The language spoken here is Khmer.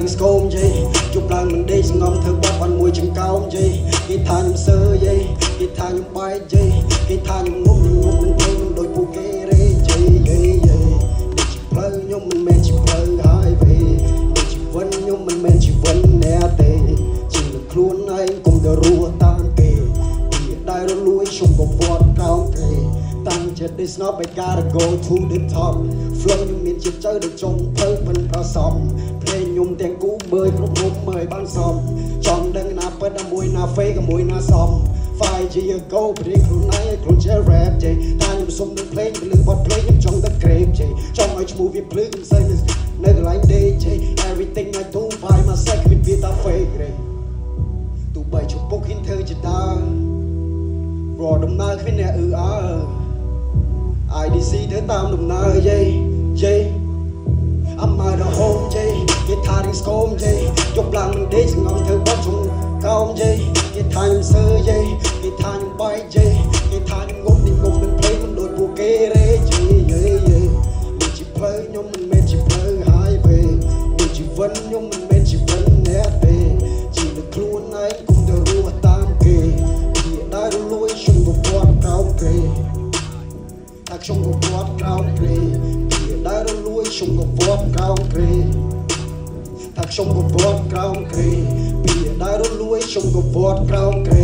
ងស្គមយីជប់ឡើងមិនដេកស្ងំធ្វើបបបានមួយចង្កោមយីគេថាខ្ញុំសើយីគេថាខ្ញុំបែកយីគេថាខ្ញុំងុំមិនទេមិនដូចពួកគេរេយីយីយីនេះជាផ្លូវខ្ញុំមិនមែនជាផ្លូវហើយវិញនេះជីវិតខ្ញុំមិនមែនជីវិតអ្នកទេជីវិតខ្លួនឯងកុំទៅរស់តាមគេពីដែលរលួយជុំកវត្តកោងគេតាំងចិត្ត this not I gotta go to the top flow ខ្ញុំមានចិត្តចៅដល់ចុងភៅមិនប្រសំភ្លេងខ្ញុំទាំងគូមើលគ្រប់មុខមើលបានសមចង់ដឹងណាពិតណាមួយណា fake មួយណាសម5 years ago ព្រៀងខ្លួនឯងខ្លួនជា rap ចេះតែខ្ញុំសុំនឹងភ្លេងទៅលើបទភ្លេងខ្ញុំចង់តែ grave ចេះចង់ឲ្យឈ្មោះវាភ្លឺខ្ញុំសើនៅកន្លែង day ចេះ everything I do by myself វាតា fake ទេទោះបីជពុកហ៊ានធ្វើជាដើររកដំណើរគ្មានអ្នកអើIDC ធ្វើតាមដំណើរយេយេ I'm out of home យេគេថារីស្គមយេយប់ឡើងមិនដេកស្ងំធ្វើបត់ជុំកោមយេគេថាខ្ញុំសើយេគេថាខ្ញុំបែកយេគេថាខ្ញុំងុំនឹងភ្លេងមិនដូចពួកគេរេយេយេយេនេះជាផ្លូវខ្ញុំមិនមែនជាផ្លូវហើយពេលនេះជីវិតខ្ញុំមិនមែនជីវិតអ្នកទេជីវិតខ្លួនឯងកុំទៅរស់តាមគេវាដែលរលួយជុំកវត្តកោមគេថាខ្ញុំកវត្តក្រោមគេវាដែលរលួយជុំកវត្តក្រោមគេថាខ្ញុំកវត្តក្រោមគេវាដែលរលួយជុំកវត្តក្រោមគេ